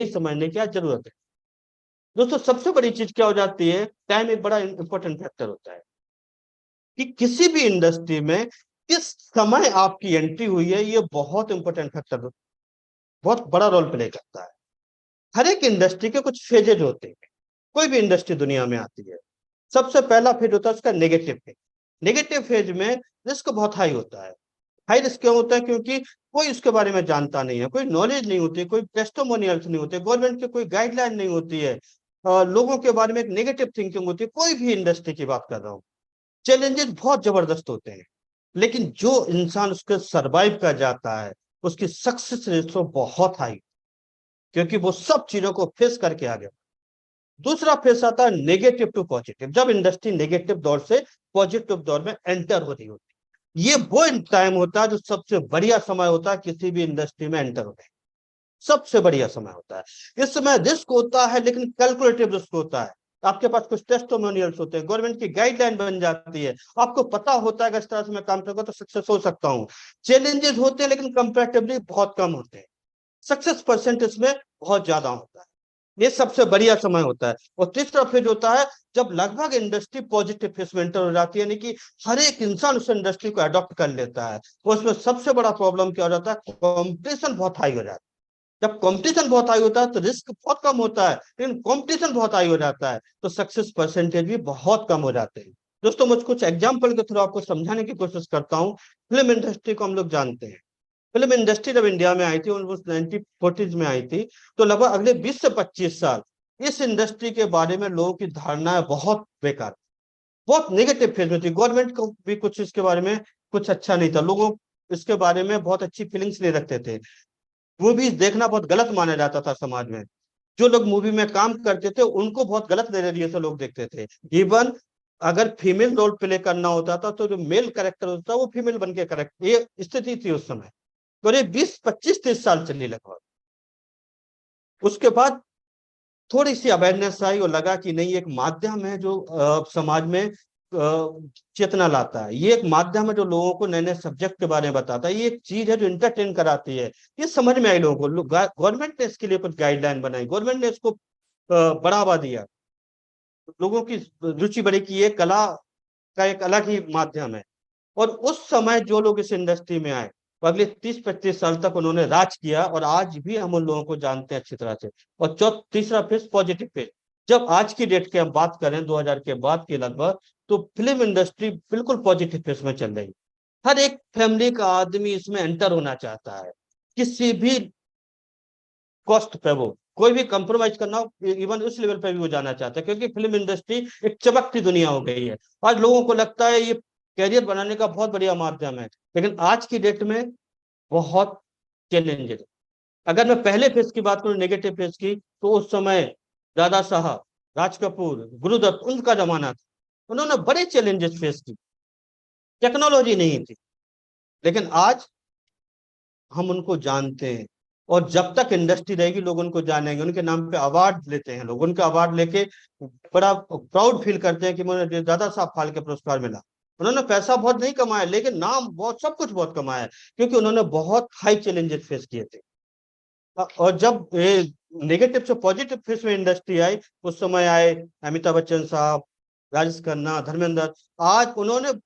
नहीं समझने की आज जरूरत है। दोस्तों सबसे बड़ी चीज क्या हो जाती है, टाइम एक बड़ा इंपॉर्टेंट फैक्टर होता है कि किसी भी इंडस्ट्री में किस समय आपकी एंट्री हुई है, ये बहुत इंपॉर्टेंट फैक्टर, बहुत बड़ा रोल प्ले करता है। हर एक इंडस्ट्री के कुछ फेजेज होते हैं। कोई भी इंडस्ट्री दुनिया में आती है, सबसे पहला फेज होता है उसका नेगेटिव फेज। नेगेटिव फेज में रिस्क बहुत हाई होता है। हाई रिस्क क्यों होता है? क्योंकि कोई उसके बारे में जानता नहीं है, कोई नॉलेज नहीं होती, कोई टेस्टिमोनियल्स नहीं होते, गवर्नमेंट की कोई गाइडलाइन नहीं होती है, लोगों के बारे में एक नेगेटिव थिंकिंग होती है। कोई भी इंडस्ट्री की बात कर रहा हूँ, चैलेंजेस बहुत जबरदस्त होते हैं, लेकिन जो इंसान उसके सरवाइव कर जाता है उसकी सक्सेस रेशो बहुत हाई, क्योंकि वो सब चीजों को फेस करके आ गया। दूसरा फेस आता है नेगेटिव टू पॉजिटिव, जब इंडस्ट्री नेगेटिव दौर से पॉजिटिव दौर में एंटर हो रही होती है। ये वो टाइम होता है जो सबसे बढ़िया समय होता है किसी भी इंडस्ट्री में एंटर होने, सबसे बढ़िया समय होता है। इस समय रिस्क होता है, लेकिन कैलकुलेटिव रिस्क होता है। आपके पास कुछ टेस्टिमोनियल्स होते हैं, गवर्नमेंट की गाइडलाइन बन जाती है, आपको पता होता है कि इस तरह से मैं काम करूंगा तो सक्सेस हो सकता हूँ। चैलेंजेस होते हैं लेकिन कंपैरेटिवली बहुत कम होते हैं, सक्सेस परसेंट इसमें बहुत ज्यादा होता है। ये सबसे बढ़िया समय होता है। और तीसरा फेज होता है जब लगभग इंडस्ट्री पॉजिटिव फेज में एंटर हो जाती है, यानी कि हर एक इंसान उस इंडस्ट्री को अडॉप्ट कर लेता है। और उसमें सबसे बड़ा प्रॉब्लम क्या हो जाता है, कॉम्पिटिशन बहुत हाई हो जाता है। जब कंपटीशन बहुत हाई होता है तो रिस्क बहुत कम होता है, लेकिन कंपटीशन बहुत हाई हो जाता है तो सक्सेस परसेंटेज भी बहुत कम हो जाते हैं। दोस्तों मैं कुछ एग्जांपल के थ्रू आपको समझाने की कोशिश करता हूँ। फिल्म इंडस्ट्री को हम लोग जानते हैं। फिल्म इंडस्ट्री जब इंडिया में आई थी, ऑलमोस्ट 1940s में आई थी, तो लगभग अगले 20 से 25 साल इस इंडस्ट्री के बारे में लोगों की धारणाएं बहुत बेकार, बहुत नेगेटिव फेज में थी। गवर्नमेंट को भी कुछ इसके बारे में कुछ अच्छा नहीं था, लोगों इसके बारे में बहुत अच्छी फीलिंग्स नहीं रखते थे। मूवीज देखना बहुत गलत माना जाता था समाज में। जो लोग मूवी में काम करते थे उनको बहुत गलत नजरिए से लोग देखते थे। इवन अगर फीमेल रोल प्ले करना होता था तो जो मेल कैरेक्टर होता था वो फीमेल बन के करेक्ट, ये स्थिति थी उस समय। तो ये 20 25 30 साल चली लगभग। उसके बाद थोड़ी सी अवेयरनेस आई और लगा कि नहीं, एक माध्यम है जो समाज में चेतना लाता है, ये एक माध्यम है जो लोगों को नए नए सब्जेक्ट के बारे में बताता है, ये एक चीज है जो इंटरटेन कराती है। ये समझ में आई लोगों को, गवर्नमेंट ने इसके लिए कुछ गाइडलाइन बनाई, गवर्नमेंट ने इसको बढ़ावा दिया, लोगों की रुचि बढ़ी कि ये कला का एक अलग ही माध्यम है। और उस समय जो लोग इस इंडस्ट्री में आए वो अगले 30 35 साल तक उन्होंने राज किया, और आज भी हम उन लोगों को जानते हैं अच्छी तरह से। और तीसरा फेज पॉजिटिव फेज, जब आज की डेट की हम बात करें 2000 के बाद की लगभग, तो फिल्म इंडस्ट्री बिल्कुल पॉजिटिव फेज में चल रही है। हर एक फैमिली का आदमी इसमें एंटर होना चाहता है, किसी भी कॉस्ट पे वो कोई भी कंप्रोमाइज करना हो, इवन उस लेवल पे भी वो जाना चाहता है, क्योंकि फिल्म इंडस्ट्री एक चमकती दुनिया हो गई है। आज लोगों को लगता है ये कैरियर बनाने का बहुत बढ़िया माध्यम है, लेकिन आज की डेट में बहुत चैलेंजेस। अगर मैं पहले फेज की बात करूं, नेगेटिव फेज की, तो उस समय दादा साहब, राज कपूर, गुरुदत्त, उनका जमाना था। उन्होंने बड़े चैलेंजेस फेस की, टेक्नोलॉजी नहीं थी, लेकिन आज हम उनको जानते हैं। और जब तक इंडस्ट्री रहेगी लोग उनको जानेंगे, उनके नाम पे अवार्ड लेते हैं लोग, उनका अवार्ड लेके बड़ा प्राउड फील करते हैं कि मुझे दादा साहब फाल्के पुरस्कार मिला। उन्होंने पैसा बहुत नहीं कमाया, लेकिन नाम बहुत, सब कुछ बहुत कमाया, क्योंकि उन्होंने बहुत हाई चैलेंजेस फेस किए थे। और जब नेगेटिव से पॉजिटिव फेस में इंडस्ट्री आई, उस समय आए अमिताभ बच्चन साहब, राजेश खन्ना, धर्मेंद्र। आज उन्होंने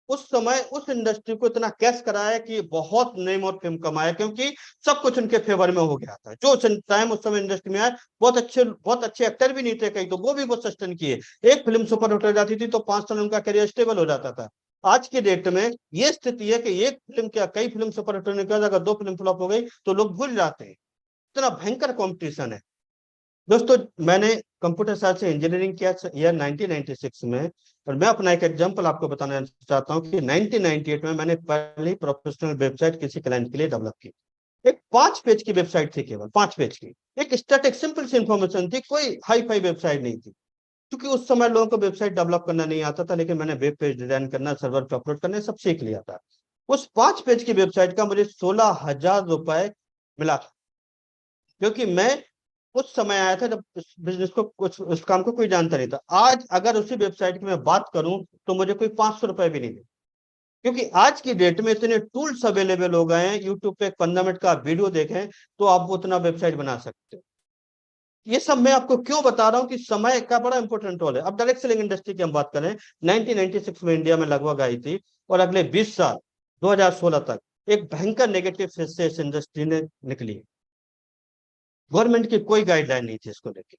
उस समय उस इंडस्ट्री को इतना कैश कराया कि बहुत नेम और फेम कमाया, क्योंकि सब कुछ उनके फेवर में हो गया था। जो टाइम उस समय इंडस्ट्री में आए, बहुत अच्छे एक्टर भी नहीं थे कई, तो वो भी बहुत सस्टेन किए। एक फिल्म सुपर हिट हो जाती थी तो 5 साल उनका करियर स्टेबल हो जाता था। आज के डेट में ये स्थिति है कि एक फिल्म क्या, कई फिल्म सुपर हिट होने के बाद अगर 2 फिल्म फ्लॉप हो गई तो लोग भूल जाते हैं। इतना भयंकर कंपटीशन है। दोस्तों मैंने कंप्यूटर साइंस से इंजीनियरिंग किया ईयर 1996 में, और मैं अपना एक एग्जांपल आपको बताना चाहता हूं कि 1998 में मैंने पहली प्रोफेशनल वेबसाइट किसी क्लाइंट के लिए डेवलप की। एक 5 पेज की वेबसाइट थी, केवल 5 पेज की, एक स्टैटिक सिंपल सी इंफॉर्मेशन थी, कोई हाई फाई वेबसाइट नहीं थी। क्योंकि उस समय लोगों को वेबसाइट डेवलप करना नहीं आता था, लेकिन मैंने वेब पेज डिजाइन करना, सर्वर पे अपलोड करना, सब सीख लिया था। उस 5 पेज की वेबसाइट का मुझे 16,000 रुपए मिला था, क्योंकि मैं उस समय आया था जब इस बिजनेस को, कुछ उस काम को कोई जानता नहीं था। आज अगर उसी वेबसाइट की मैं बात करूं तो मुझे कोई 500 रुपए भी नहीं दे, क्योंकि आज की डेट में इतने टूल्स अवेलेबल हो गए हैं। यूट्यूब पे एक 15 मिनट का वीडियो देखें तो आप उतना वेबसाइट बना सकते हो। ये सब मैं आपको क्यों बता रहा हूँ कि समय का बड़ा इंपॉर्टेंट रोल है। अब डायरेक्ट सेलिंग इंडस्ट्री की हम बात करें, 1996 में इंडिया में लगभग आई थी, और अगले 20 साल 2016 तक एक भयंकर नेगेटिव फेज से इस इंडस्ट्री ने निकली। गवर्नमेंट की कोई गाइडलाइन नहीं थी इसको लेकर।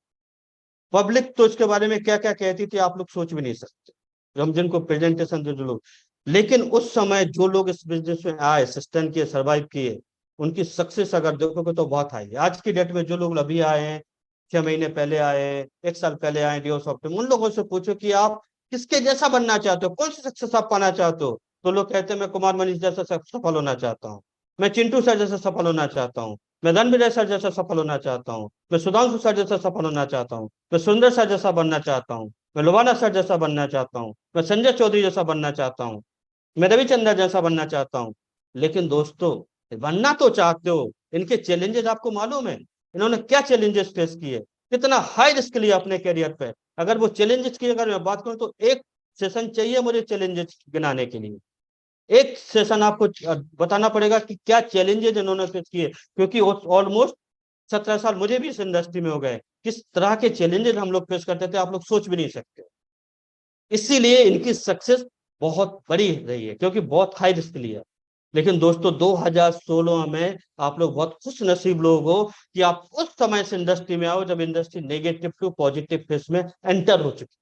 पब्लिक तो इसके बारे में क्या क्या कहती थी आप लोग सोच भी नहीं सकते, हम जिनको प्रेजेंटेशन दे जो लोग। लेकिन उस समय जो लोग इस बिजनेस में आए, सस्टेन किए, सर्वाइव किए, उनकी सक्सेस अगर देखोगे तो बहुत हाई है। आज की डेट में जो लोग अभी आए हैं, 6 महीने पहले आए हैं, 1 साल पहले आए डीओ सॉफ्टवेयर, उन लोगों से पूछो कि आप किसके जैसा बनना चाहते हो, कौन सी सक्सेस आप पाना चाहते हो, तो लोग कहते हैं मैं कुमार मनीष जैसा सफल होना चाहता हूँ, मैं चिंटू सर जैसा सफल होना चाहता हूँ, मैं रणवीर सर जैसा सफल होना चाहता हूँ, मैं सुधांशु सर जैसा सफल होना चाहता हूँ, मैं सुंदर सर जैसा बनना चाहता हूँ, मैं लोबाना सर जैसा बनना चाहता हूँ, मैं संजय चौधरी जैसा बनना चाहता हूँ, मैं रविचंद्र जैसा बनना चाहता हूँ। लेकिन दोस्तों, बनना तो चाहते हो, इनके चैलेंजेस आपको मालूम है, इन्होंने क्या चैलेंजेस फेस किए, कितना हाई रिस्क लिया अपने करियर पे। अगर वो चैलेंजेस की अगर मैं बात करूं तो एक सेशन चाहिए मुझे चैलेंजेस गिनाने के लिए। एक सेशन आपको बताना पड़ेगा कि क्या चैलेंजेस इन्होंने फेस किए, क्योंकि ऑलमोस्ट 17 साल मुझे भी इस इंडस्ट्री में हो गए। किस तरह के चैलेंजेस हम लोग फेस करते थे आप लोग सोच भी नहीं सकते। इसीलिए इनकी सक्सेस बहुत बड़ी रही है, क्योंकि बहुत हाई रिस्क लिया। लेकिन दोस्तों 2016 में आप लोग बहुत खुश नसीब लोग हो कि आप उस समय से इंडस्ट्री में आओ जब industry negative to positive phase में एंटर हो चुकी।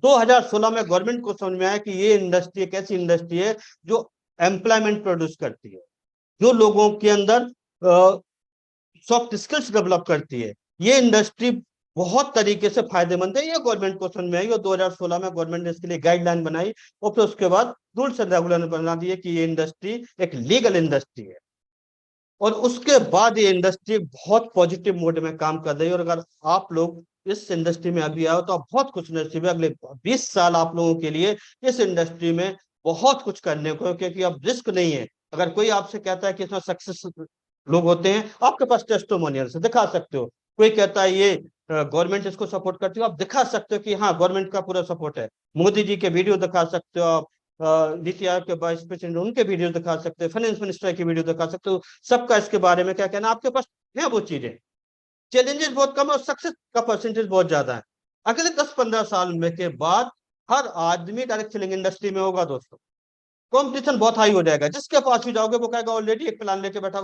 2016 में गवर्नमेंट को समझ में आया कि ये इंडस्ट्री एक ऐसी इंडस्ट्री है जो एम्प्लॉयमेंट प्रोड्यूस करती है, जो लोगों के अंदर सॉफ्ट स्किल्स डेवलप करती है। ये इंडस्ट्री बहुत तरीके से फायदेमंद है, ये गवर्नमेंट को समझ में आई, और 2016 में गवर्नमेंट ने इसके लिए गाइडलाइन बनाई, और फिर उसके बाद रूल्स एंड रेगुलेशन बना दिए कि ये इंडस्ट्री एक लीगल इंडस्ट्री है। और उसके बाद ये इंडस्ट्री बहुत पॉजिटिव मोड में काम कर रही है। और अगर आप लोग इस इंडस्ट्री में अभी आओ तो आप बहुत खुश नसीब है, अगले 20 साल आप लोगों के लिए इस इंडस्ट्री में बहुत कुछ करने को, क्योंकि अब रिस्क नहीं है। अगर कोई आपसे कहता है कि इसमें सक्सेस लोग होते हैं, आपके पास टेस्टिमोनियल से दिखा सकते हो। कोई कहता है ये गवर्नमेंट इसको सपोर्ट करती है, आप दिखा सकते हो कि हाँ गवर्नमेंट का पूरा सपोर्ट है। मोदी जी के वीडियो दिखा सकते हो आप, नीति आयोग के वाइस प्रेसिडेंट उनके वीडियो दिखा सकते हो, फाइनेंस मिनिस्टर की वीडियो दिखा सकते हो। सबका इसके बारे में क्या कहना, आपके पास है वो चीजें। चैलेंजेस बहुत कम है और सक्सेस का परसेंटेज बहुत ज्यादा है। अगले 10-15 साल में के बाद हर आदमी डायरेक्ट सेलिंग इंडस्ट्री में होगा दोस्तों। कंपटीशन बहुत हाई हो जाएगा, जिसके पास भी जाओगे वो कहेगा ऑलरेडी एक प्लान लेके बैठा होगा।